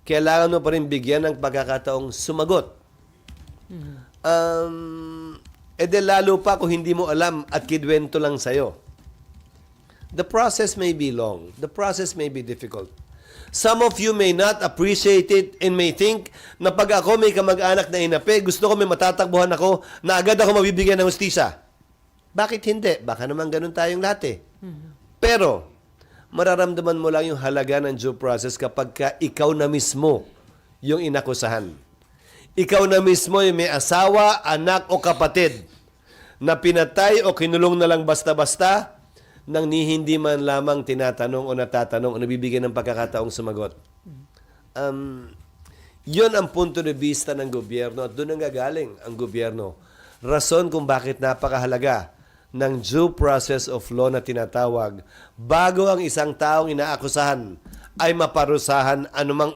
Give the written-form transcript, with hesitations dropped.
kailangan mo pa rin bigyan ng pagkakataong sumagot. De lalo pa kung hindi mo alam at kidwento lang sa'yo. The process may be long. The process may be difficult. Some of you may not appreciate it and may think na pag ako may kamag-anak na inape, gusto ko may matatakbuhan ako na agad ako mabibigyan ng hustisya. Bakit hindi? Baka naman ganun tayong lahat eh. Pero, mararamdaman mo lang yung halaga ng due process kapag ikaw na mismo yung inakusahan. Ikaw na mismo yung may asawa, anak o kapatid na pinatay o kinulong na lang basta-basta nang hindi man lamang tinatanong o natatanong o nabibigyan ng pagkakataong sumagot. Yun ang punto de vista ng gobyerno at doon ang gagaling ang gobyerno. Rason kung bakit napakahalaga ng due process of law na tinatawag bago ang isang taong inaakusahan ay maparusahan anumang